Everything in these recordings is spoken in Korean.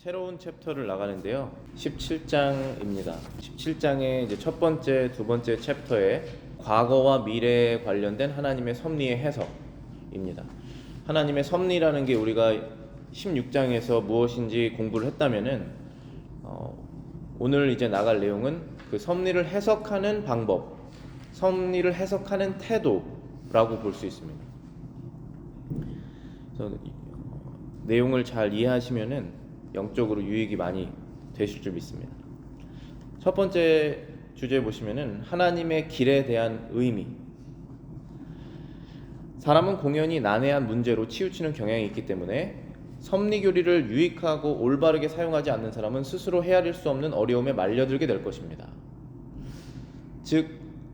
새로운 챕터를 나가는데요. 17장입니다. 17장의 이제 첫 번째, 두 번째 챕터에 과거와 미래에 관련된 하나님의 섭리의 해석입니다. 하나님의 섭리라는 게 우리가 16장에서 무엇인지 공부를 했다면은 오늘 이제 나갈 내용은 그 섭리를 해석하는 방법, 섭리를 해석하는 태도라고 볼 수 있습니다. 그래서 내용을 잘 이해하시면은 영적으로 유익이 많이 되실 줄 믿습니다. 첫 번째 주제 보시면은 하나님의 길에 대한 의미. 사람은 공연히 난해한 문제로 치우치는 경향이 있기 때문에 섭리교리를 유익하고 올바르게 사용하지 않는 사람은 스스로 헤아릴 수 없는 어려움에 말려들게 될 것입니다. 즉,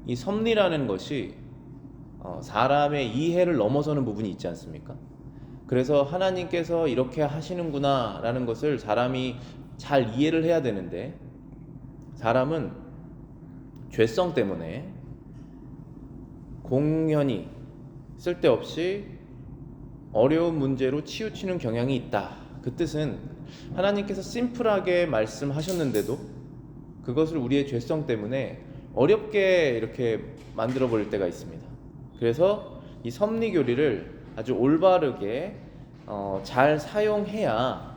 이 섭리라는 것이 사람의 이해를 넘어서는 부분이 있지 않습니까? 그래서 하나님께서 이렇게 하시는구나 라는 것을 사람이 잘 이해를 해야 되는데, 사람은 죄성 때문에 공연히 쓸데없이 어려운 문제로 치우치는 경향이 있다. 그 뜻은 하나님께서 심플하게 말씀하셨는데도 그것을 우리의 죄성 때문에 어렵게 이렇게 만들어 버릴 때가 있습니다. 그래서 이 섭리교리를 아주 올바르게 잘 사용해야,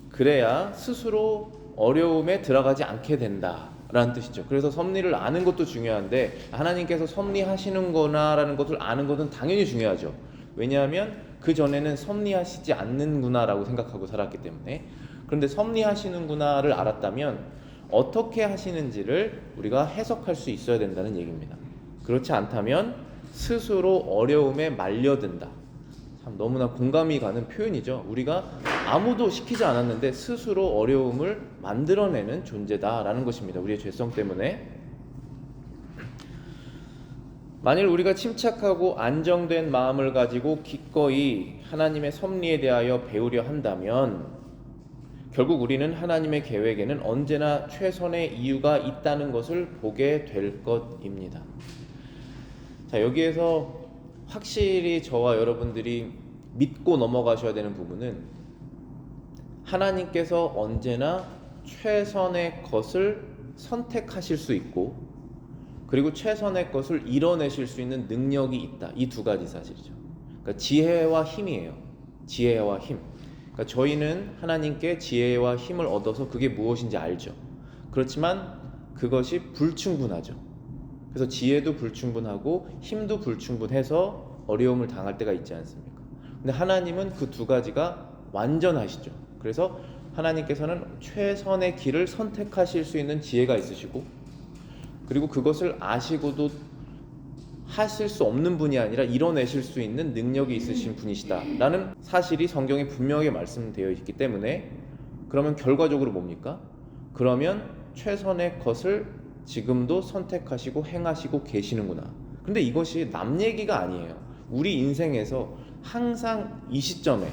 그래야 스스로 어려움에 들어가지 않게 된다라는 뜻이죠. 그래서 섭리를 아는 것도 중요한데, 하나님께서 섭리하시는구나 라는 것을 아는 것은 당연히 중요하죠. 왜냐하면 그 전에는 섭리하시지 않는구나 라고 생각하고 살았기 때문에. 그런데 섭리하시는구나를 알았다면 어떻게 하시는지를 우리가 해석할 수 있어야 된다는 얘기입니다. 그렇지 않다면 스스로 어려움에 말려든다. 참 너무나 공감이 가는 표현이죠. 우리가 아무도 시키지 않았는데 스스로 어려움을 만들어내는 존재다라는 것입니다. 우리의 죄성 때문에. 만일 우리가 침착하고 안정된 마음을 가지고 기꺼이 하나님의 섭리에 대하여 배우려 한다면 결국 우리는 하나님의 계획에는 언제나 최선의 이유가 있다는 것을 보게 될 것입니다. 자, 여기에서 확실히 저와 여러분들이 믿고 넘어가셔야 되는 부분은, 하나님께서 언제나 최선의 것을 선택하실 수 있고, 그리고 최선의 것을 이뤄내실 수 있는 능력이 있다. 이 두 가지 사실이죠. 그러니까 지혜와 힘이에요. 지혜와 힘. 그러니까 저희는 하나님께 지혜와 힘을 얻어서 그게 무엇인지 알죠. 그렇지만 그것이 불충분하죠. 그래서 지혜도 불충분하고 힘도 불충분해서 어려움을 당할 때가 있지 않습니까? 근데 하나님은 그 두 가지가 완전하시죠. 그래서 하나님께서는 최선의 길을 선택하실 수 있는 지혜가 있으시고, 그리고 그것을 아시고도 하실 수 없는 분이 아니라 이뤄내실 수 있는 능력이 있으신 분이시다라는 사실이 성경에 분명하게 말씀되어 있기 때문에, 그러면 결과적으로 뭡니까? 그러면 최선의 것을 지금도 선택하시고 행하시고 계시는구나. 근데 이것이 남 얘기가 아니에요. 우리 인생에서 항상 이 시점에,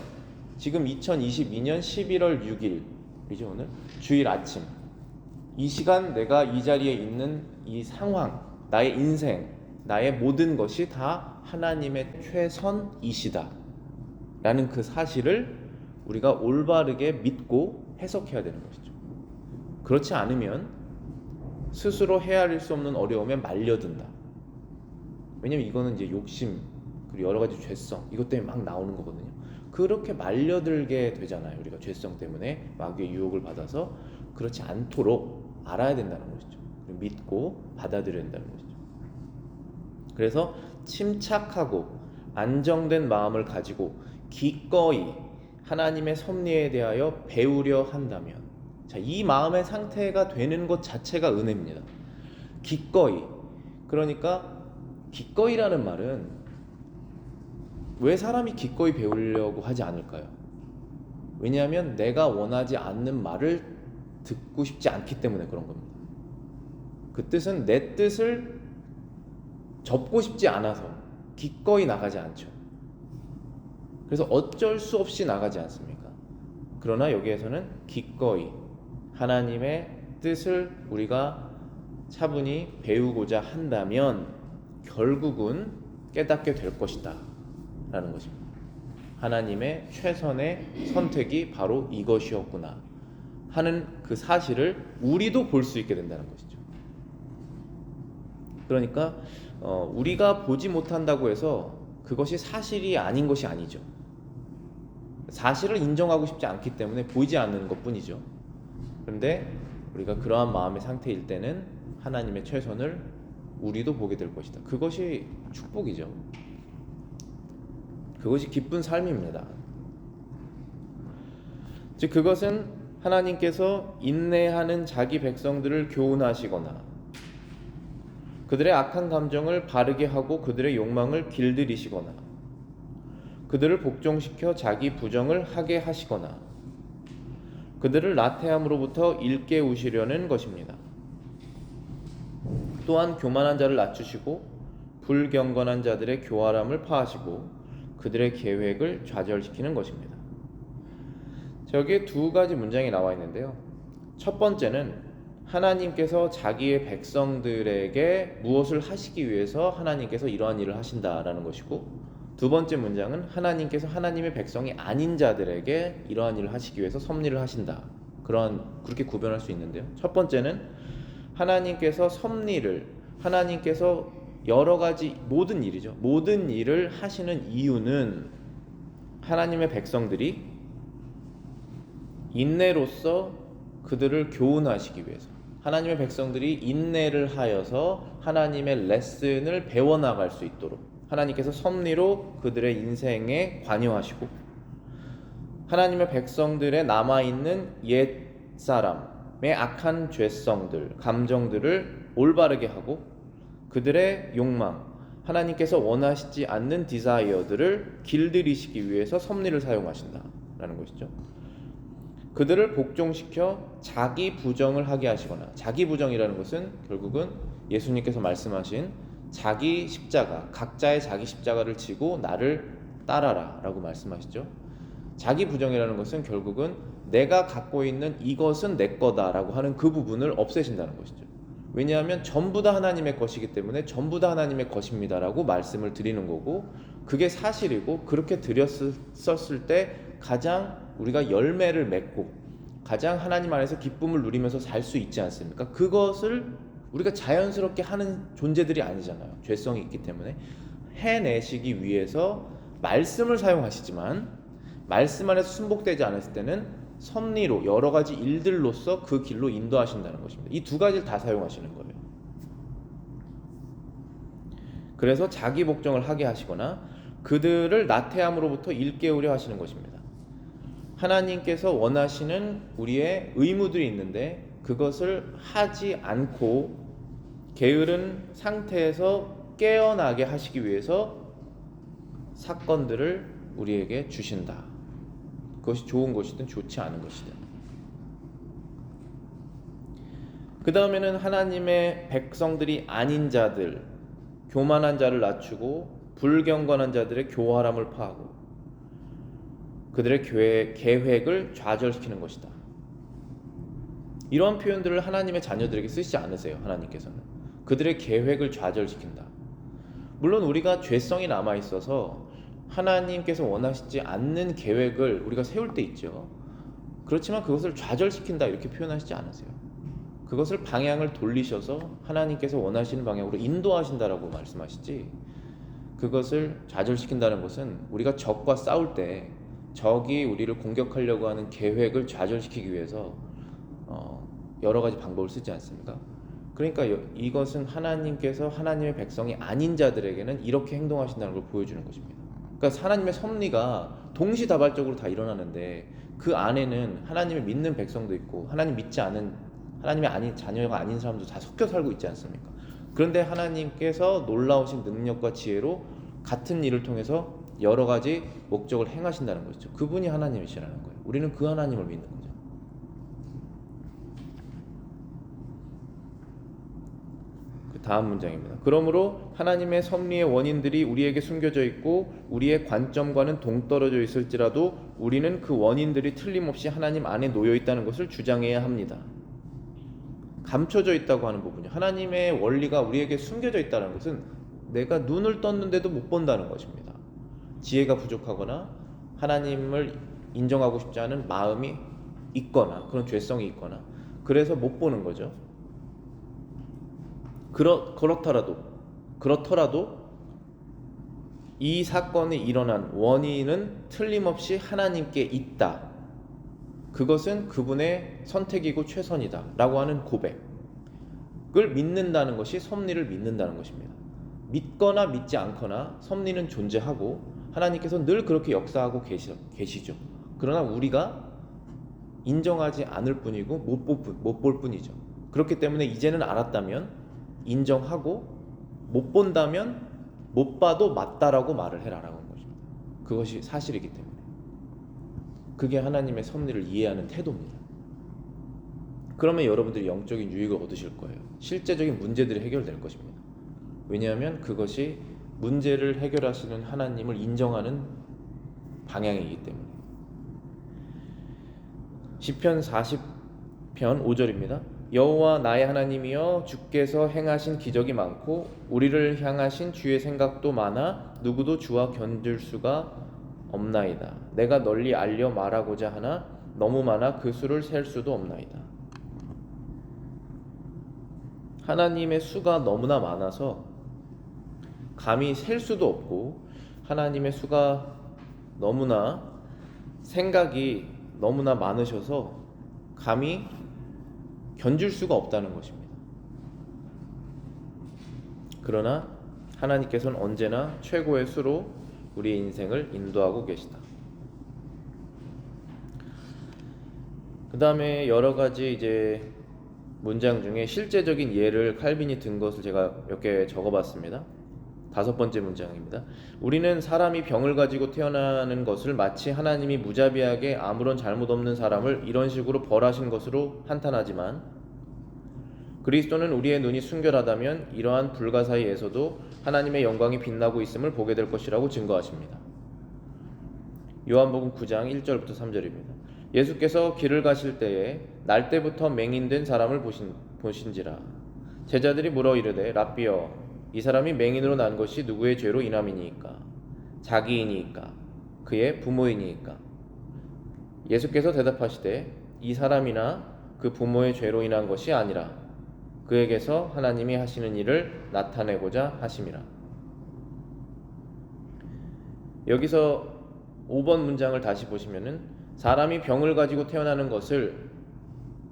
지금 2022년 11월 6일이죠. 오늘 주일 아침 이 시간 내가 이 자리에 있는 이 상황, 나의 인생, 나의 모든 것이 다 하나님의 최선이시다 라는 그 사실을 우리가 올바르게 믿고 해석해야 되는 것이죠. 그렇지 않으면 스스로 헤아릴 수 없는 어려움에 말려든다. 왜냐면 이거는 이제 욕심, 그리고 여러 가지 죄성, 이것 때문에 막 나오는 거거든요. 그렇게 말려들게 되잖아요. 우리가 죄성 때문에 마귀의 유혹을 받아서. 그렇지 않도록 알아야 된다는 것이죠. 믿고 받아들여야 된다는 것이죠. 그래서 침착하고 안정된 마음을 가지고 기꺼이 하나님의 섭리에 대하여 배우려 한다면, 자, 이 마음의 상태가 되는 것 자체가 은혜입니다. 기꺼이. 그러니까 기꺼이라는 말은, 왜 사람이 기꺼이 배우려고 하지 않을까요? 왜냐하면 내가 원하지 않는 말을 듣고 싶지 않기 때문에 그런 겁니다. 그 뜻은 내 뜻을 접고 싶지 않아서 기꺼이 나가지 않죠. 그래서 어쩔 수 없이 나가지 않습니까? 그러나 여기에서는 기꺼이 하나님의 뜻을 우리가 차분히 배우고자 한다면 결국은 깨닫게 될 것이다 라는 것입니다. 하나님의 최선의 선택이 바로 이것이었구나. 하는 그 사실을 우리도 볼 수 있게 된다는 것이죠. 그러니까 우리가 보지 못한다고 해서 그것이 사실이 아닌 것이 아니죠. 사실을 인정하고 싶지 않기 때문에 보이지 않는 것뿐이죠. 그런데 우리가 그러한 마음의 상태일 때는 하나님의 최선을 우리도 보게 될 것이다. 그것이 축복이죠. 그것이 기쁜 삶입니다. 즉 그것은 하나님께서 인내하는 자기 백성들을 교훈하시거나 그들의 악한 감정을 바르게 하고 그들의 욕망을 길들이시거나 그들을 복종시켜 자기 부정을 하게 하시거나 그들을 나태함으로부터 일깨우시려는 것입니다. 또한 교만한 자를 낮추시고 불경건한 자들의 교활함을 파하시고 그들의 계획을 좌절시키는 것입니다. 여기에 두 가지 문장이 나와 있는데요. 첫 번째는 하나님께서 자기의 백성들에게 무엇을 하시기 위해서 하나님께서 이러한 일을 하신다라는 것이고, 두 번째 문장은 하나님께서 하나님의 백성이 아닌 자들에게 이러한 일을 하시기 위해서 섭리를 하신다. 그렇게 구별할 수 있는데요. 첫 번째는 하나님께서 섭리를, 하나님께서 여러 가지 모든 일이죠. 모든 일을 하시는 이유는 하나님의 백성들이 인내로서 그들을 교훈하시기 위해서, 하나님의 백성들이 인내를 하여서 하나님의 레슨을 배워나갈 수 있도록 하나님께서 섭리로 그들의 인생에 관여하시고, 하나님의 백성들의 남아있는 옛사람의 악한 죄성들, 감정들을 올바르게 하고 그들의 욕망, 하나님께서 원하시지 않는 디자이어들을 길들이시기 위해서 섭리를 사용하신다라는 것이죠. 그들을 복종시켜 자기 부정을 하게 하시거나, 자기 부정이라는 것은 결국은 예수님께서 말씀하신 자기 십자가, 각자의 자기 십자가를 지고 나를 따라라 라고 말씀하시죠. 자기 부정이라는 것은 결국은 내가 갖고 있는 이것은 내 거다라고 하는 그 부분을 없애신다는 것이죠. 왜냐하면 전부 다 하나님의 것이기 때문에 전부 다 하나님의 것입니다라고 말씀을 드리는 거고, 그게 사실이고, 그렇게 드렸었을 때 가장 우리가 열매를 맺고 가장 하나님 안에서 기쁨을 누리면서 살 수 있지 않습니까? 그것을 우리가 자연스럽게 하는 존재들이 아니잖아요. 죄성이 있기 때문에 해내시기 위해서 말씀을 사용하시지만, 말씀 안에서 순복되지 않았을 때는 섭리로 여러 가지 일들로서 그 길로 인도하신다는 것입니다. 이 두 가지를 다 사용하시는 거예요. 그래서 자기 복종을 하게 하시거나 그들을 나태함으로부터 일깨우려 하시는 것입니다. 하나님께서 원하시는 우리의 의무들이 있는데 그것을 하지 않고 게으른 상태에서 깨어나게 하시기 위해서 사건들을 우리에게 주신다. 그것이 좋은 것이든 좋지 않은 것이든. 그 다음에는 하나님의 백성들이 아닌 자들, 교만한 자를 낮추고 불경건한 자들의 교활함을 파하고 그들의 계획을 좌절시키는 것이다. 이러한 표현들을 하나님의 자녀들에게 쓰시지 않으세요. 하나님께서는 그들의 계획을 좌절시킨다. 물론 우리가 죄성이 남아있어서 하나님께서 원하시지 않는 계획을 우리가 세울 때 있죠. 그렇지만 그것을 좌절시킨다 이렇게 표현하시지 않으세요. 그것을 방향을 돌리셔서 하나님께서 원하시는 방향으로 인도하신다라고 말씀하시지, 그것을 좌절시킨다는 것은 우리가 적과 싸울 때 적이 우리를 공격하려고 하는 계획을 좌절시키기 위해서 여러 가지 방법을 쓰지 않습니까? 그러니까 이것은 하나님께서 하나님의 백성이 아닌 자들에게는 이렇게 행동하신다는 걸 보여주는 것입니다. 그러니까 하나님의 섭리가 동시다발적으로 다 일어나는데 그 안에는 하나님을 믿는 백성도 있고 하나님 믿지 않은, 하나님의 자녀가 아닌 사람도 다 섞여 살고 있지 않습니까? 그런데 하나님께서 놀라우신 능력과 지혜로 같은 일을 통해서 여러 가지 목적을 행하신다는 것이죠. 그분이 하나님이시라는 거예요. 우리는 그 하나님을 믿는 거죠. 그 다음 문장입니다. 그러므로 하나님의 섭리의 원인들이 우리에게 숨겨져 있고 우리의 관점과는 동떨어져 있을지라도 우리는 그 원인들이 틀림없이 하나님 안에 놓여 있다는 것을 주장해야 합니다. 감춰져 있다고 하는 부분이, 하나님의 원리가 우리에게 숨겨져 있다는 것은 내가 눈을 떴는데도 못 본다는 것입니다. 지혜가 부족하거나 하나님을 인정하고 싶지 않은 마음이 있거나 그런 죄성이 있거나 그래서 못 보는 거죠. 그렇더라도 이 사건이 일어난 원인은 틀림없이 하나님께 있다. 그것은 그분의 선택이고 최선이다 라고 하는 고백을 믿는다는 것이 섭리를 믿는다는 것입니다. 믿거나 믿지 않거나 섭리는 존재하고 하나님께서 늘 그렇게 역사하고 계시죠. 그러나 우리가 인정하지 않을 뿐이고 못 볼 뿐이죠. 그렇기 때문에 이제는 알았다면 인정하고 못 본다면 못 봐도 맞다라고 말을 해라라는 것입니다. 그것이 사실이기 때문에 그게 하나님의 섭리를 이해하는 태도입니다. 그러면 여러분들이 영적인 유익을 얻으실 거예요. 실제적인 문제들이 해결될 것입니다. 왜냐하면 그것이 문제를 해결하시는 하나님을 인정하는 방향이기 때문에. 시편 40편 5절입니다. 여호와 나의 하나님이여 주께서 행하신 기적이 많고 우리를 향하신 주의 생각도 많아 누구도 주와 견줄 수가 없나이다. 내가 널리 알려 말하고자 하나 너무 많아 그 수를 셀 수도 없나이다. 하나님의 수가 너무나 많아서 감히 셀 수도 없고 하나님의 수가 너무나 생각이 너무나 많으셔서 감히 견줄 수가 없다는 것입니다. 그러나 하나님께서는 언제나 최고의 수로 우리의 인생을 인도하고 계시다. 그 다음에 여러 가지 이제 문장 중에 실제적인 예를 칼빈이 든 것을 제가 몇 개 적어봤습니다. 5번째 문장입니다. 우리는 사람이 병을 가지고 태어나는 것을 마치 하나님이 무자비하게 아무런 잘못 없는 사람을 이런 식으로 벌하신 것으로 한탄하지만 그리스도는 우리의 눈이 순결하다면 이러한 불가사의에서도 하나님의 영광이 빛나고 있음을 보게 될 것이라고 증거하십니다. 요한복음 9장 1절부터 3절입니다. 예수께서 길을 가실 때에 날 때부터 맹인된 사람을 보신지라. 제자들이 물어 이르되 랍비여 이 사람이 맹인으로 난 것이 누구의 죄로 인함이니이까? 자기이니이까? 그의 부모이니이까? 예수께서 대답하시되 이 사람이나 그 부모의 죄로 인한 것이 아니라 그에게서 하나님이 하시는 일을 나타내고자 하심이라. 여기서 5번 문장을 다시 보시면은 사람이 병을 가지고 태어나는 것을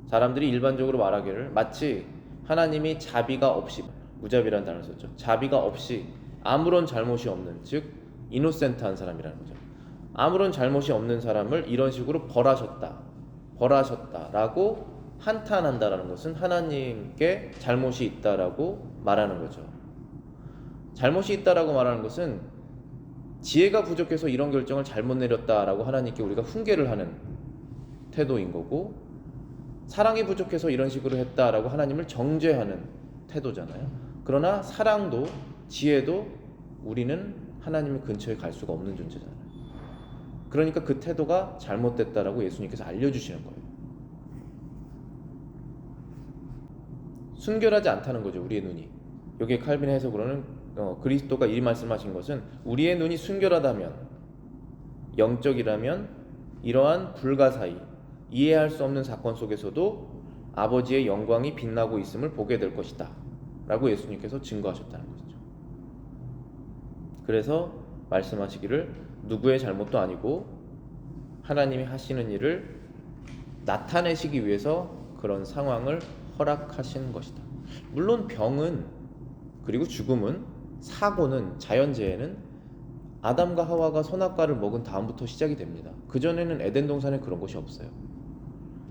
사람들이 일반적으로 말하기를 마치 하나님이 자비가 없이, 무자비라는 단어를 썼죠. 자비가 없이 아무런 잘못이 없는, 즉 이노센트한 사람이라는 거죠. 아무런 잘못이 없는 사람을 이런 식으로 벌하셨다라고 한탄한다라는 것은 하나님께 잘못이 있다라고 말하는 거죠. 잘못이 있다라고 말하는 것은 지혜가 부족해서 이런 결정을 잘못 내렸다라고 하나님께 우리가 훈계를 하는 태도인 거고, 사랑이 부족해서 이런 식으로 했다라고 하나님을 정죄하는 태도잖아요. 그러나 사랑도 지혜도 우리는 하나님 근처에 갈 수가 없는 존재잖아요. 그러니까 그 태도가 잘못됐다라고 예수님께서 알려주시는 거예요. 순결하지 않다는 거죠, 우리의 눈이. 여기에 칼빈의 해석으로는 그리스도가 이 말씀하신 것은 우리의 눈이 순결하다면, 영적이라면 이러한 불가사의, 이해할 수 없는 사건 속에서도 아버지의 영광이 빛나고 있음을 보게 될 것이다 라고 예수님께서 증거하셨다는 것이죠. 그래서 말씀하시기를 누구의 잘못도 아니고 하나님이 하시는 일을 나타내시기 위해서 그런 상황을 허락하신 것이다. 물론 병은, 그리고 죽음은, 사고는, 자연재해는 아담과 하와가 선악과를 먹은 다음부터 시작이 됩니다. 그전에는 에덴 동산에 그런 것이 없어요.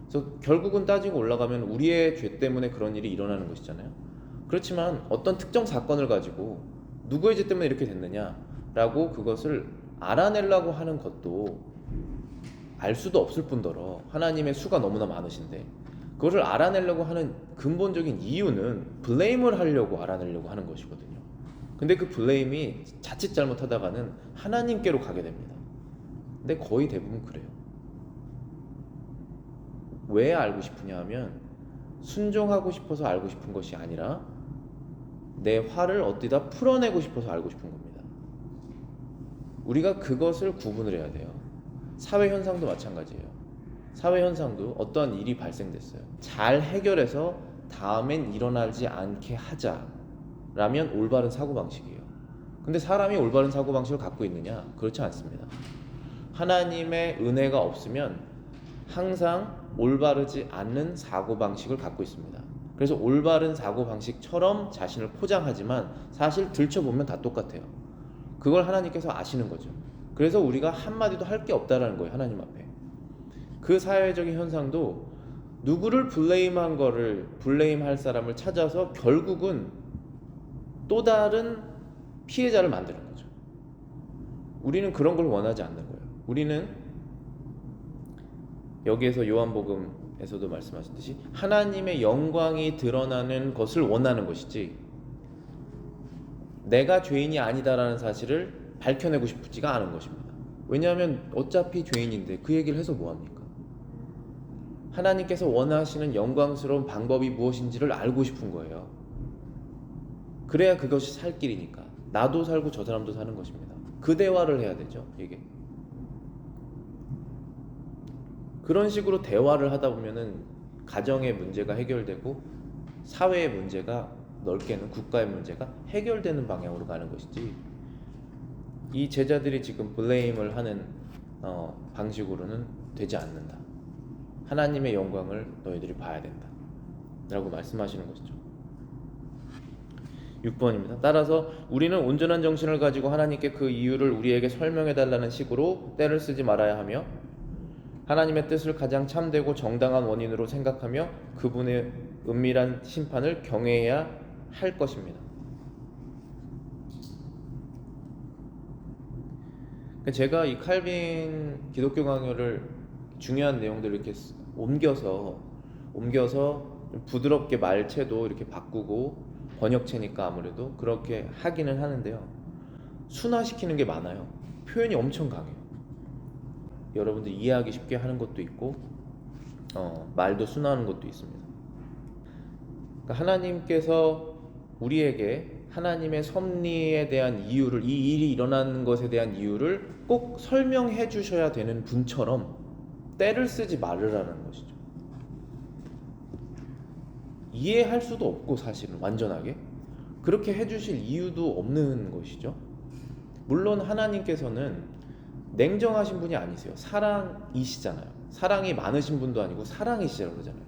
그래서 결국은 따지고 올라가면 우리의 죄 때문에 그런 일이 일어나는 것이잖아요. 그렇지만 어떤 특정 사건을 가지고 누구의 죄 때문에 이렇게 됐느냐라고 그것을 알아내려고 하는 것도 알 수도 없을 뿐더러 하나님의 수가 너무나 많으신데 그것을 알아내려고 하는 근본적인 이유는 블레임을 하려고 알아내려고 하는 것이거든요. 근데 그 블레임이 자칫 잘못하다가는 하나님께로 가게 됩니다. 근데 거의 대부분 그래요. 왜 알고 싶으냐 하면 순종하고 싶어서 알고 싶은 것이 아니라 내 화를 어디다 풀어내고 싶어서 알고 싶은 겁니다. 우리가 그것을 구분을 해야 돼요. 사회 현상도 마찬가지예요. 사회 현상도 어떠한 일이 발생됐어요. 잘 해결해서 다음엔 일어나지 않게 하자라면 올바른 사고방식이에요. 근데 사람이 올바른 사고방식을 갖고 있느냐? 그렇지 않습니다. 하나님의 은혜가 없으면 항상 올바르지 않는 사고방식을 갖고 있습니다. 그래서 올바른 사고방식처럼 자신을 포장하지만 사실 들춰보면 다 똑같아요. 그걸 하나님께서 아시는 거죠. 그래서 우리가 한마디도 할 게 없다라는 거예요. 하나님 앞에. 그 사회적인 현상도 누구를 블레임할 사람을 찾아서 결국은 또 다른 피해자를 만드는 거죠. 우리는 그런 걸 원하지 않는 거예요. 우리는 여기에서 요한복음에서도 말씀하셨듯이 하나님의 영광이 드러나는 것을 원하는 것이지 내가 죄인이 아니다라는 사실을 밝혀내고 싶지가 않은 것입니다. 왜냐하면 어차피 죄인인데 그 얘기를 해서 뭐합니까? 하나님께서 원하시는 영광스러운 방법이 무엇인지를 알고 싶은 거예요. 그래야 그것이 살 길이니까. 나도 살고 저 사람도 사는 것입니다. 그 대화를 해야 되죠. 이게 그런 식으로 대화를 하다 보면은 가정의 문제가 해결되고 사회의 문제가 넓게는 국가의 문제가 해결되는 방향으로 가는 것이지, 이 제자들이 지금 블레임을 하는 방식으로는 되지 않는다. 하나님의 영광을 너희들이 봐야 된다 라고 말씀하시는 것이죠. 6번입니다. 따라서 우리는 온전한 정신을 가지고 하나님께 그 이유를 우리에게 설명해 달라는 식으로 때를 쓰지 말아야 하며 하나님의 뜻을 가장 참되고 정당한 원인으로 생각하며 그분의 은밀한 심판을 경외해야 할 것입니다. 제가 이 칼빈 기독교 강요를 중요한 내용들을 이렇게 옮겨서 부드럽게 말체도 이렇게 바꾸고, 번역체니까 아무래도 그렇게 하기는 하는데요, 순화시키는 게 많아요. 표현이 엄청 강해요. 여러분들 이해하기 쉽게 하는 것도 있고 말도 순화하는 것도 있습니다. 그러니까 하나님께서 우리에게 하나님의 섭리에 대한 이유를, 이 일이 일어나는 것에 대한 이유를 꼭 설명해 주셔야 되는 분처럼 때를 쓰지 말으라는 것이죠. 이해할 수도 없고 사실은 완전하게 그렇게 해주실 이유도 없는 것이죠. 물론 하나님께서는 냉정하신 분이 아니세요. 사랑이시잖아요. 사랑이 많으신 분도 아니고 사랑이시라고 그러잖아요.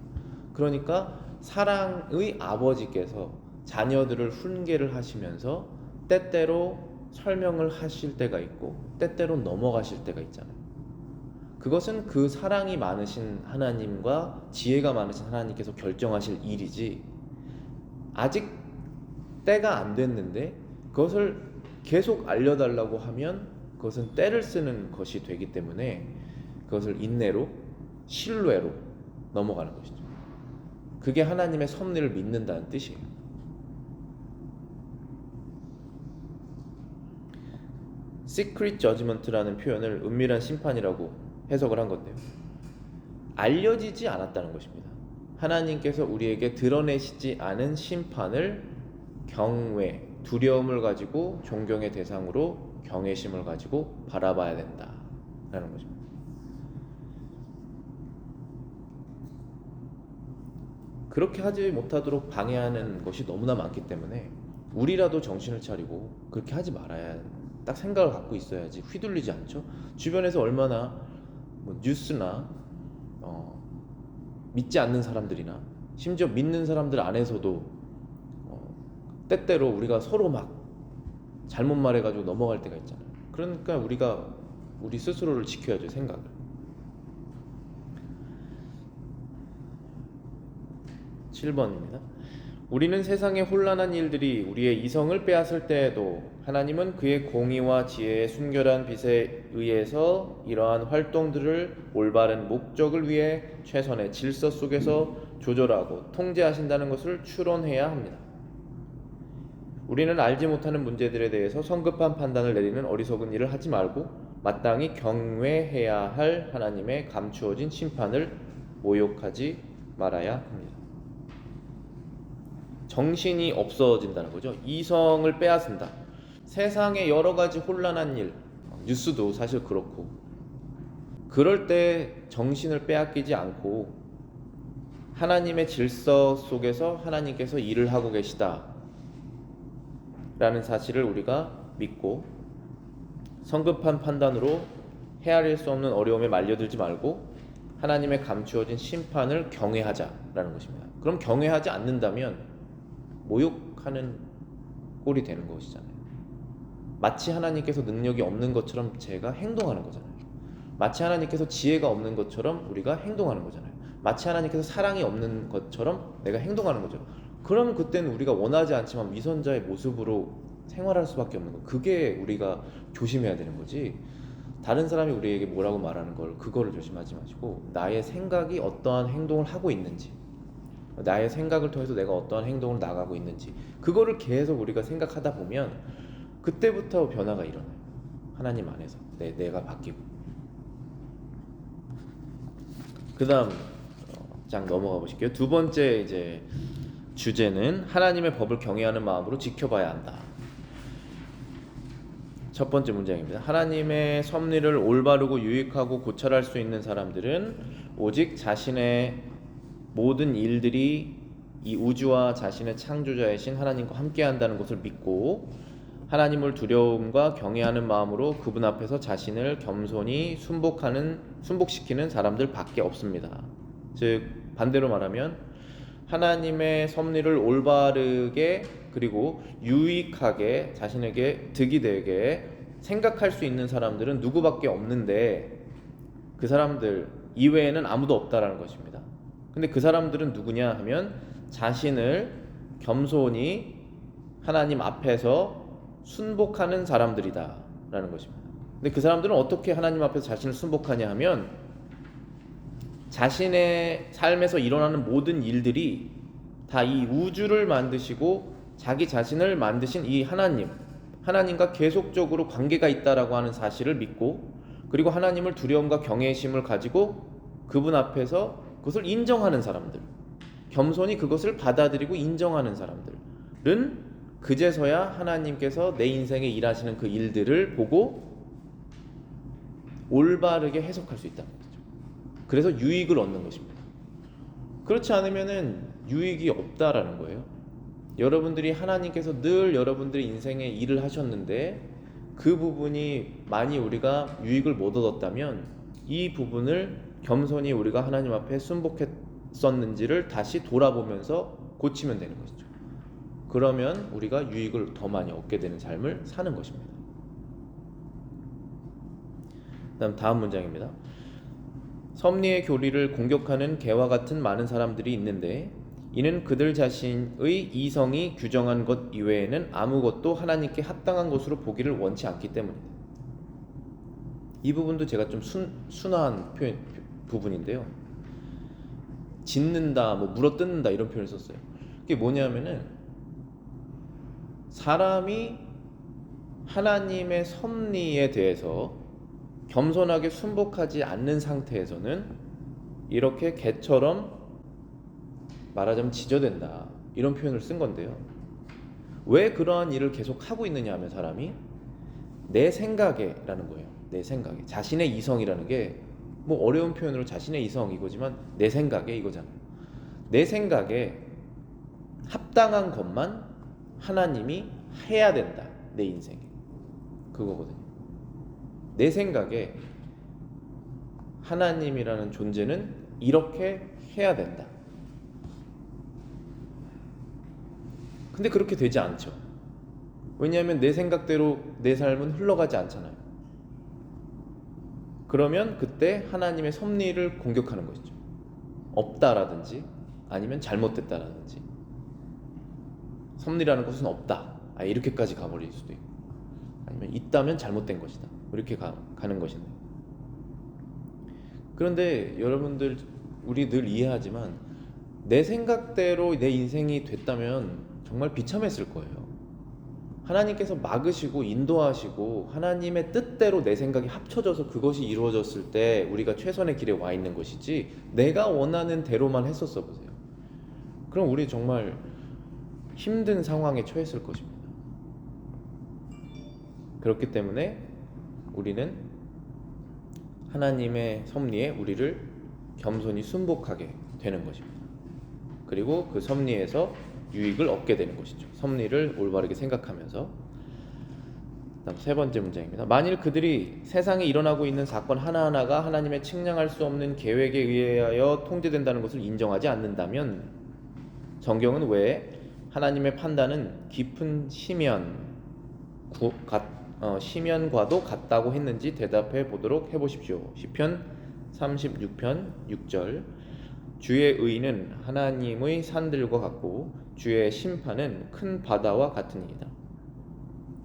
그러니까 사랑의 아버지께서 자녀들을 훈계를 하시면서 때때로 설명을 하실 때가 있고 때때로 넘어가실 때가 있잖아요. 그것은 그 사랑이 많으신 하나님과 지혜가 많으신 하나님께서 결정하실 일이지, 아직 때가 안 됐는데 그것을 계속 알려달라고 하면 그것은 때를 쓰는 것이 되기 때문에 그것을 인내로, 신뢰로 넘어가는 것이죠. 그게 하나님의 섭리를 믿는다는 뜻이에요. Secret Judgment라는 표현을 은밀한 심판이라고 해석을 한 건데요, 알려지지 않았다는 것입니다. 하나님께서 우리에게 드러내시지 않은 심판을 경외, 두려움을 가지고 존경의 대상으로 경외심을 가지고 바라봐야 된다라는 것입니다. 그렇게 하지 못하도록 방해하는 것이 너무나 많기 때문에 우리라도 정신을 차리고 그렇게 하지 말아야, 딱 생각을 갖고 있어야지 휘둘리지 않죠. 주변에서 얼마나 뉴스나 믿지 않는 사람들이나 심지어 믿는 사람들 안에서도 때때로 우리가 서로 막 잘못 말해가지고 넘어갈 때가 있잖아요. 그러니까 우리가 우리 스스로를 지켜야죠. 생각을. 7번입니다. 우리는 세상의 혼란한 일들이 우리의 이성을 빼앗을 때에도 하나님은 그의 공의와 지혜의 순결한 빛에 의해서 이러한 활동들을 올바른 목적을 위해 최선의 질서 속에서 조절하고 통제하신다는 것을 추론해야 합니다. 우리는 알지 못하는 문제들에 대해서 성급한 판단을 내리는 어리석은 일을 하지 말고 마땅히 경외해야 할 하나님의 감추어진 심판을 모욕하지 말아야 합니다. 정신이 없어진다는 거죠. 이성을 빼앗는다. 세상의 여러 가지 혼란한 일, 뉴스도 사실 그렇고 그럴 때 정신을 빼앗기지 않고 하나님의 질서 속에서 하나님께서 일을 하고 계시다 라는 사실을 우리가 믿고 성급한 판단으로 헤아릴 수 없는 어려움에 말려들지 말고 하나님의 감추어진 심판을 경외하자라는 것입니다. 그럼 경외하지 않는다면 모욕하는 꼴이 되는 것이잖아요. 마치 하나님께서 능력이 없는 것처럼 제가 행동하는 거잖아요. 마치 하나님께서 지혜가 없는 것처럼 우리가 행동하는 거잖아요. 마치 하나님께서 사랑이 없는 것처럼 내가 행동하는 거죠. 그럼 그때는 우리가 원하지 않지만 위선자의 모습으로 생활할 수밖에 없는 거. 그게 우리가 조심해야 되는 거지. 다른 사람이 우리에게 뭐라고 말하는 걸 그거를 조심하지 마시고 나의 생각이 어떠한 행동을 하고 있는지, 나의 생각을 통해서 내가 어떠한 행동을 나가고 있는지, 그거를 계속 우리가 생각하다 보면 그때부터 변화가 일어나요. 하나님 안에서 내가 바뀌고. 그 다음 장 넘어가 보실게요. 두 번째 이제 주제는 하나님의 법을 경외하는 마음으로 지켜봐야 한다. 첫 번째 문장입니다. 하나님의 섭리를 올바르고 유익하고 고찰할 수 있는 사람들은 오직 자신의 모든 일들이 이 우주와 자신의 창조자이신 하나님과 함께한다는 것을 믿고 하나님을 두려움과 경외하는 마음으로 그분 앞에서 자신을 겸손히 순복시키는 사람들 밖에 없습니다. 즉 반대로 말하면 하나님의 섭리를 올바르게 그리고 유익하게 자신에게 득이 되게 생각할 수 있는 사람들은 누구밖에 없는데 그 사람들 이외에는 아무도 없다라는 것입니다. 근데 그 사람들은 누구냐 하면 자신을 겸손히 하나님 앞에서 순복하는 사람들이다 라는 것입니다. 근데 그 사람들은 어떻게 하나님 앞에서 자신을 순복하냐 하면 자신의 삶에서 일어나는 모든 일들이 다 이 우주를 만드시고 자기 자신을 만드신 이 하나님과 계속적으로 관계가 있다라고 하는 사실을 믿고 그리고 하나님을 두려움과 경외심을 가지고 그분 앞에서 그것을 인정하는 사람들, 겸손히 그것을 받아들이고 인정하는 사람들은 그제서야 하나님께서 내 인생에 일하시는 그 일들을 보고 올바르게 해석할 수 있다는 거죠. 그래서 유익을 얻는 것입니다. 그렇지 않으면은 유익이 없다라는 거예요. 여러분들이 하나님께서 늘 여러분들의 인생에 일을 하셨는데 그 부분이 많이 우리가 유익을 못 얻었다면 이 부분을 겸손히 우리가 하나님 앞에 순복했었는지를 다시 돌아보면서 고치면 되는 것이죠. 그러면 우리가 유익을 더 많이 얻게 되는 삶을 사는 것입니다. 다음 문장입니다. 섭리의 교리를 공격하는 개와 같은 많은 사람들이 있는데 이는 그들 자신의 이성이 규정한 것 이외에는 아무것도 하나님께 합당한 것으로 보기를 원치 않기 때문입니다. 이 부분도 제가 좀 순화한 부분인데요. 짓는다, 물어뜯는다 이런 표현을 썼어요. 그게 뭐냐면은 사람이 하나님의 섭리에 대해서 겸손하게 순복하지 않는 상태에서는 이렇게 개처럼 말하자면 지저댄다 이런 표현을 쓴 건데요. 왜 그러한 일을 계속 하고 있느냐 하면 사람이 내 생각에라는 거예요. 내 생각에 자신의 이성이라는 게 어려운 표현으로 자신의 이성 이거지만 내 생각에 이거잖아요. 내 생각에 합당한 것만 하나님이 해야 된다. 내 인생에 그거거든요. 내 생각에 하나님이라는 존재는 이렇게 해야 된다. 근데 그렇게 되지 않죠. 왜냐하면 내 생각대로 내 삶은 흘러가지 않잖아요. 그러면 그때 하나님의 섭리를 공격하는 것이죠. 없다라든지 아니면 잘못됐다라든지 섭리라는 것은 없다. 이렇게까지 가버릴 수도 있고 아니면 있다면 잘못된 것이다. 이렇게 가는 것인데 그런데 여러분들 우리 늘 이해하지만 내 생각대로 내 인생이 됐다면 정말 비참했을 거예요. 하나님께서 막으시고 인도하시고 하나님의 뜻대로 내 생각이 합쳐져서 그것이 이루어졌을 때 우리가 최선의 길에 와 있는 것이지 내가 원하는 대로만 했었어 보세요. 그럼 우리 정말 힘든 상황에 처했을 것입니다. 그렇기 때문에 우리는 하나님의 섭리에 우리를 겸손히 순복하게 되는 것입니다. 그리고 그 섭리에서 유익을 얻게 되는 것이죠. 섭리를 올바르게 생각하면서. 다음 세 번째 문장입니다. 만일 그들이 세상에 일어나고 있는 사건 하나하나가 하나님의 측량할 수 없는 계획에 의하여 통제된다는 것을 인정하지 않는다면 성경은 왜 하나님의 판단은 깊은 시면과도 같다고 했는지 대답해 보도록 해보십시오. 시편 36편 6절. 주의 의는 하나님의 산들과 같고 주의 심판은 큰 바다와 같으니이다.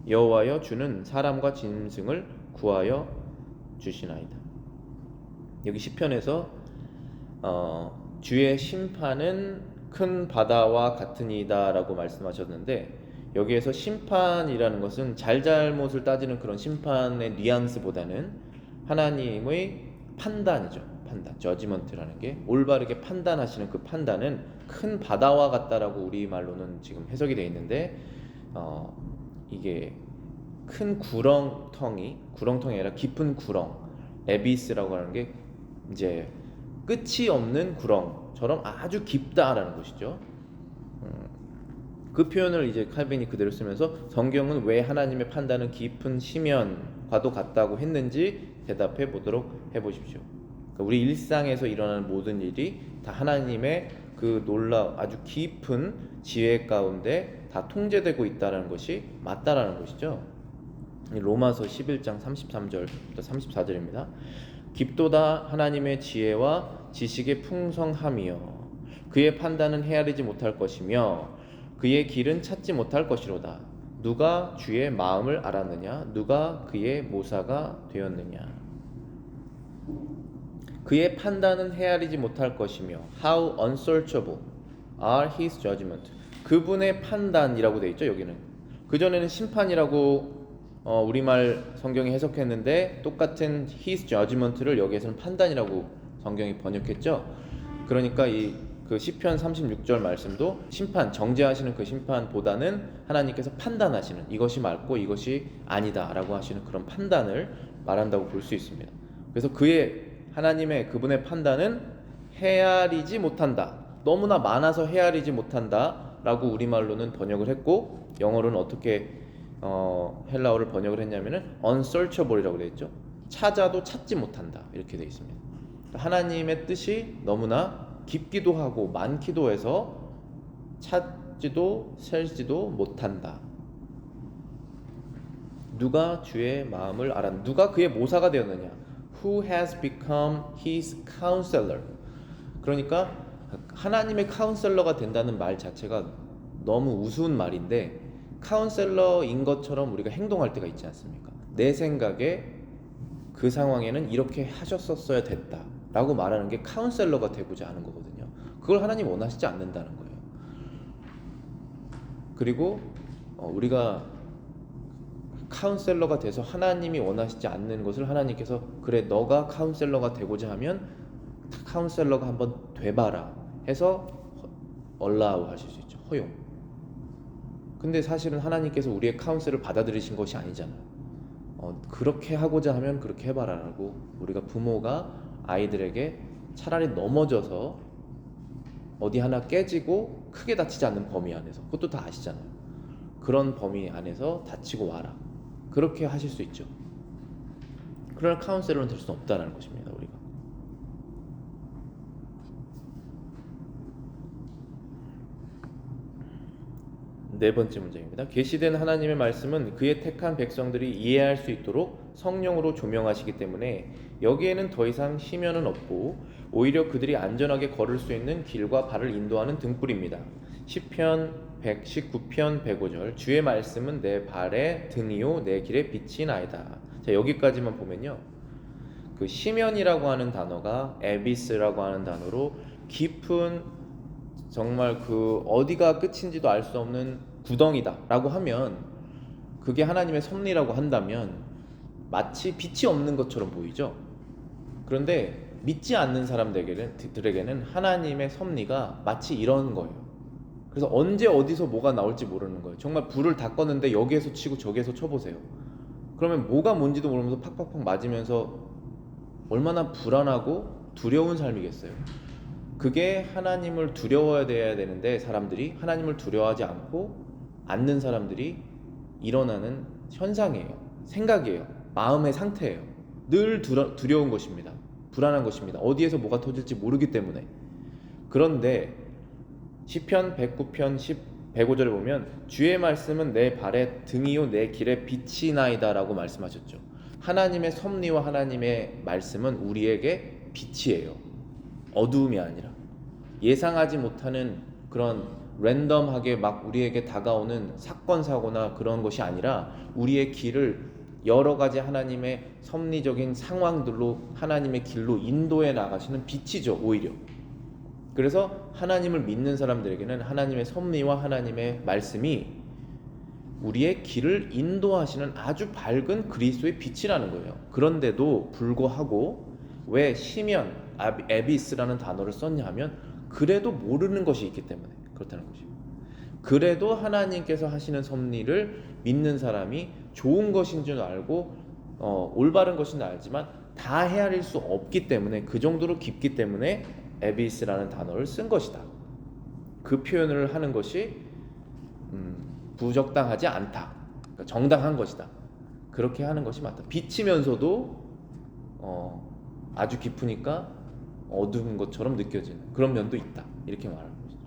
여호와여 주는 사람과 짐승을 구하여 주시나이다. 여기 시편에서 주의 심판은 큰 바다와 같으니이다 라고 말씀하셨는데, 여기에서 심판이라는 것은 잘잘못을 따지는 그런 심판의 뉘앙스보다는 하나님의 판단이죠. 판단, 저지먼트라는 게 올바르게 판단하시는 그 판단은 큰 바다와 같다라고 우리말로는 지금 해석이 되어 있는데, 이게 큰 구렁텅이 아니라 깊은 구렁, 에비스라고 하는 게 이제 끝이 없는 구렁처럼 아주 깊다라는 것이죠. 그 표현을 이제 칼빈이 그대로 쓰면서 성경은 왜 하나님의 판단은 깊은 심연과도 같다고 했는지 대답해 보도록 해보십시오. 그러니까 우리 일상에서 일어나는 모든 일이 다 하나님의 그 아주 깊은 지혜 가운데 다 통제되고 있다는 것이 맞다라는 것이죠. 로마서 11장 33절부터 34절입니다. 깊도다 하나님의 지혜와 지식의 풍성함이여 그의 판단은 헤아리지 못할 것이며 그의 길은 찾지 못할 것이로다. 누가 주의 마음을 알았느냐? 누가 그의 모사가 되었느냐? 그의 판단은 헤아리지 못할 것이며 How unsearchable are his judgment. 그분의 판단이라고 되어 있죠. 여기는 그전에는 심판이라고 우리말 성경이 해석했는데 똑같은 his judgment를 여기에서는 판단이라고 성경이 번역했죠. 그러니까 그 시편 36절 말씀도 심판, 정죄하시는 그 심판보다는 하나님께서 판단하시는 이것이 맞고 이것이 아니다라고 하시는 그런 판단을 말한다고 볼 수 있습니다. 그래서 그분의 판단은 헤아리지 못한다. 너무나 많아서 헤아리지 못한다라고 우리말로는 번역을 했고, 영어로는 어떻게 헬라어를 번역을 했냐면은 unsearchable이라고 되어 있죠. 찾아도 찾지 못한다 이렇게 되어 있습니다. 하나님의 뜻이 너무나 깊기도 하고 많기도 해서 찾지도 셀지도 못한다. 누가 주의 마음을 알았느냐? 누가 그의 모사가 되었느냐? Who has become his counselor? 그러니까 하나님의 카운셀러가 된다는 말 자체가 너무 우스운 말인데, 카운셀러인 것처럼 우리가 행동할 때가 있지 않습니까? 내 생각에 그 상황에는 이렇게 하셨었어야 됐다 라고 말하는 게 카운셀러가 되고자 하는 거거든요. 그걸 하나님 원하시지 않는다는 거예요. 그리고 우리가 카운셀러가 돼서 하나님이 원하시지 않는 것을 하나님께서 그래 너가 카운셀러가 되고자 하면 카운셀러가 한번 돼봐라 해서 allow 하실 수 있죠. 허용. 근데 사실은 하나님께서 우리의 카운셀을 받아들이신 것이 아니잖아요. 그렇게 하고자 하면 그렇게 해봐라 라고 우리가 부모가 아이들에게 차라리 넘어져서 어디 하나 깨지고 크게 다치지 않는 범위 안에서, 그것도 다 아시잖아요. 그런 범위 안에서 다치고 와라, 그렇게 하실 수 있죠. 그러나 카운셀러는 될 수는 없다는 것입니다. 우리가 네 번째 문제입니다. 계시된 하나님의 말씀은 그의 택한 백성들이 이해할 수 있도록 성령으로 조명하시기 때문에 여기에는 더 이상 심연은 없고 오히려 그들이 안전하게 걸을 수 있는 길과 발을 인도하는 등불입니다. 시편 119편 105절. 주의 말씀은 내 발의 등이요 내 길의 빛이나이다. 자, 여기까지만 보면요, 그 심연이라고 하는 단어가 에비스라고 하는 단어로 깊은, 정말 그 어디가 끝인지도 알 수 없는 구덩이다 라고 하면, 그게 하나님의 섭리라고 한다면 마치 빛이 없는 것처럼 보이죠. 그런데 믿지 않는 사람들에게는 하나님의 섭리가 마치 이런 거예요. 그래서 언제 어디서 뭐가 나올지 모르는 거예요. 정말 불을 다 껐는데 여기에서 치고 저기에서 쳐보세요. 그러면 뭐가 뭔지도 모르면서 팍팍팍 맞으면서 얼마나 불안하고 두려운 삶이겠어요. 그게 하나님을 두려워야 돼야 되는데 사람들이 하나님을 두려워하지 않는 사람들이 일어나는 현상이에요. 생각이에요. 마음의 상태예요. 늘 두려운 것입니다. 불안한 것입니다. 어디에서 뭐가 터질지 모르기 때문에. 그런데 시편 109편 105절에 보면 주의 말씀은 내 발의 등이요 내 길의 빛이나이다 라고 말씀하셨죠. 하나님의 섭리와 하나님의 말씀은 우리에게 빛이에요. 어두움이 아니라 예상하지 못하는 그런 랜덤하게 막 우리에게 다가오는 사건 사고나 그런 것이 아니라 우리의 길을 여러 가지 하나님의 섭리적인 상황들로 하나님의 길로 인도해 나가시는 빛이죠. 오히려 그래서 하나님을 믿는 사람들에게는 하나님의 섭리와 하나님의 말씀이 우리의 길을 인도하시는 아주 밝은 그리스도의 빛이라는 거예요. 그런데도 불구하고 왜 시면 에비스라는 단어를 썼냐 하면 그래도 모르는 것이 있기 때문에 그렇다는 것이에요. 그래도 하나님께서 하시는 섭리를 믿는 사람이 좋은 것인 줄 알고 올바른 것인 줄 알지만 다 헤아릴 수 없기 때문에 그 정도로 깊기 때문에 에비스라는 단어를 쓴 것이다. 그 표현을 하는 것이 부적당하지 않다. 그러니까 정당한 것이다. 그렇게 하는 것이 맞다. 빛이면서도 아주 깊으니까 어두운 것처럼 느껴지는 그런 면도 있다. 이렇게 말하는 것이죠.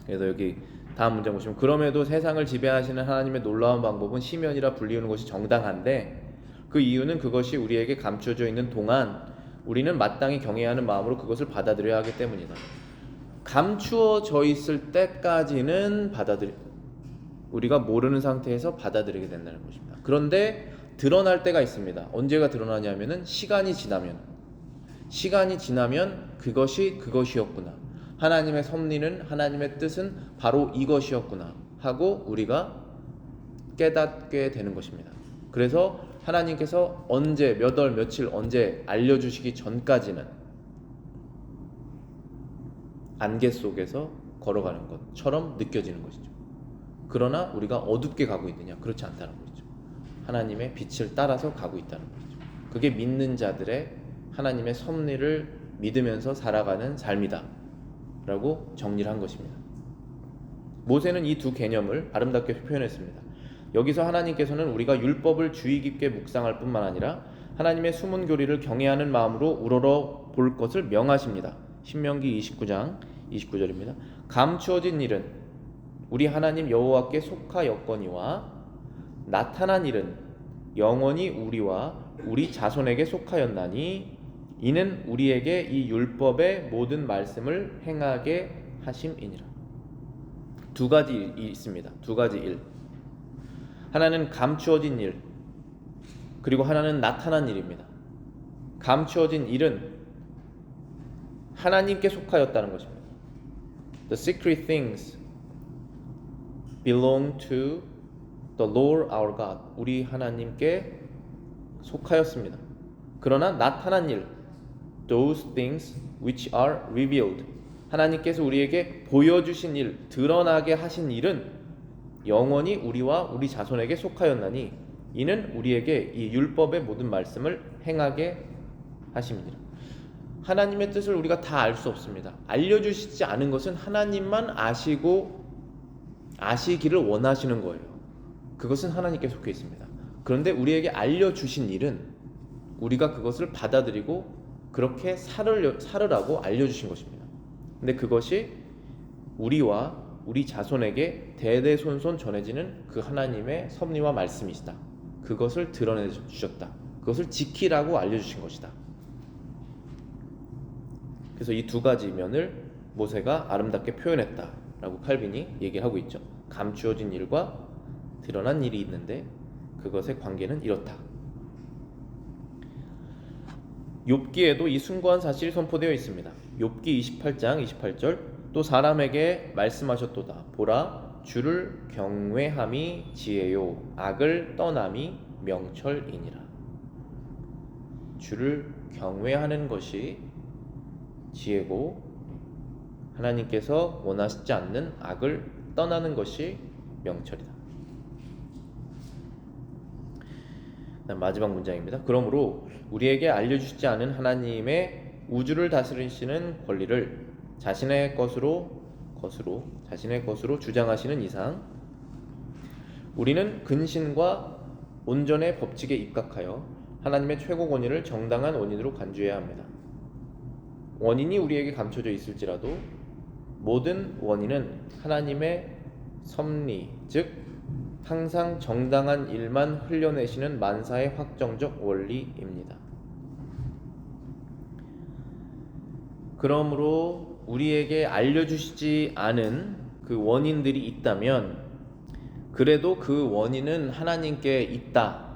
그래서 여기 다음 문장 보시면 그럼에도 세상을 지배하시는 하나님의 놀라운 방법은 시면이라 불리우는 것이 정당한데 그 이유는 그것이 우리에게 감춰져 있는 동안 우리는 마땅히 경외해야 하는 마음으로 그것을 받아들여야 하기 때문이다. 감추어져 있을 때까지는 우리가 모르는 상태에서 받아들이게 된다는 것입니다. 그런데 드러날 때가 있습니다. 언제가 드러나냐면은 시간이 지나면 그것이었구나. 하나님의 섭리는 하나님의 뜻은 바로 이것이었구나 하고 우리가 깨닫게 되는 것입니다. 그래서 하나님께서 언제 몇 월 며칠 언제 알려주시기 전까지는 안개 속에서 걸어가는 것처럼 느껴지는 것이죠. 그러나 우리가 어둡게 가고 있느냐? 그렇지 않다는 것이죠. 하나님의 빛을 따라서 가고 있다는 것이죠. 그게 믿는 자들의 하나님의 섭리를 믿으면서 살아가는 삶이다 라고 정리를 한 것입니다. 모세는 이 두 개념을 아름답게 표현했습니다. 여기서 하나님께서는 우리가 율법을 주의 깊게 묵상할 뿐만 아니라 하나님의 숨은 교리를 경외하는 마음으로 우러러 볼 것을 명하십니다. 신명기 29장 29절입니다. 감추어진 일은 우리 하나님 여호와께 속하였거니와 나타난 일은 영원히 우리와 우리 자손에게 속하였나니 이는 우리에게 이 율법의 모든 말씀을 행하게 하심이니라. 두 가지 일이 있습니다. 두 가지 일. 하나는 감추어진 일, 그리고 하나는 나타난 일입니다. 감추어진 일은 하나님께 속하였다는 것입니다. The secret things belong to the Lord our God. 우리 하나님께 속하였습니다. 그러나 나타난 일, those things which are revealed. 하나님께서 우리에게 보여주신 일, 드러나게 하신 일은 영원히 우리와 우리 자손에게 속하였나니 이는 우리에게 이 율법의 모든 말씀을 행하게 하심이니라. 하나님의 뜻을 우리가 다 알 수 없습니다. 알려주시지 않은 것은 하나님만 아시기를 원하시는 거예요. 그것은 하나님께 속해 있습니다. 그런데 우리에게 알려주신 일은 우리가 그것을 받아들이고 그렇게 살으라고 알려주신 것입니다. 근데 그것이 우리와 우리 자손에게 대대손손 전해지는 그 하나님의 섭리와 말씀이시다. 그것을 드러내 주셨다. 그것을 지키라고 알려주신 것이다. 그래서 이 두 가지 면을 모세가 아름답게 표현했다라고 칼빈이 얘기하고 있죠. 감추어진 일과 드러난 일이 있는데 그것의 관계는 이렇다. 욥기에도 이 숭고한 사실이 선포되어 있습니다. 욥기 28장 28절 또 사람에게 말씀하셨도다. 보라, 주를 경외함이 지혜요 악을 떠남이 명철이니라. 주를 경외하는 것이 지혜고 하나님께서 원하시지 않는 악을 떠나는 것이 명철이다. 마지막 문장입니다. 그러므로 우리에게 알려주시지 않은 하나님의 우주를 다스리시는 권리를 자신의 것으로 주장하시는 이상 우리는 근신과 온전의 법칙에 입각하여 하나님의 최고 권위를 정당한 원인으로 간주해야 합니다. 원인이 우리에게 감춰져 있을지라도 모든 원인은 하나님의 섭리, 즉 항상 정당한 일만 흘려내시는 만사의 확정적 원리입니다. 그러므로 우리에게 알려주시지 않은 그 원인들이 있다면 그래도 그 원인은 하나님께 있다.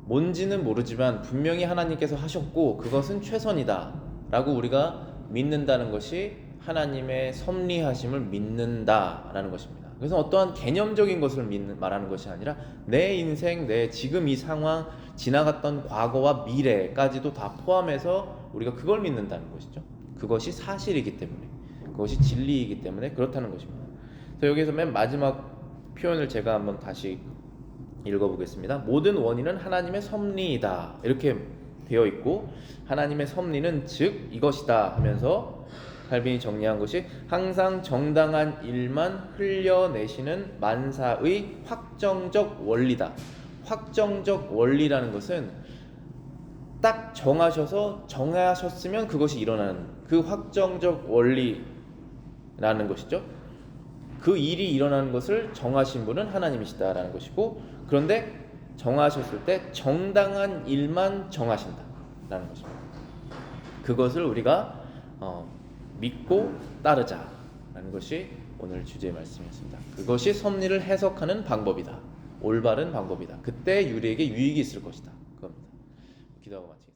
뭔지는 모르지만 분명히 하나님께서 하셨고 그것은 최선이다 라고 우리가 믿는다는 것이 하나님의 섭리하심을 믿는다라는 것입니다. 그래서 어떠한 개념적인 것을 말하는 것이 아니라 내 인생, 내 지금 이 상황, 지나갔던 과거와 미래까지도 다 포함해서 우리가 그걸 믿는다는 것이죠. 그것이 사실이기 때문에, 그것이 진리이기 때문에 그렇다는 것입니다. 그래서 여기서 맨 마지막 표현을 제가 한번 다시 읽어보겠습니다. 모든 원인은 하나님의 섭리이다 이렇게 되어 있고 하나님의 섭리는 즉 이것이다 하면서 칼빈이 정리한 것이 항상 정당한 일만 흘려내시는 만사의 확정적 원리다. 확정적 원리라는 것은 딱 정하셨으면 그것이 일어나는 그 확정적 원리라는 것이죠. 그 일이 일어나는 것을 정하신 분은 하나님이시다라는 것이고 그런데 정하셨을 때 정당한 일만 정하신다라는 것입니다. 그것을 우리가 믿고 따르자라는 것이 오늘 주제의 말씀이었습니다. 그것이 섭리를 해석하는 방법이다. 올바른 방법이다. 그때 우리에게 유익이 있을 것이다. 그겁니다. 기도하고 마치겠습니다.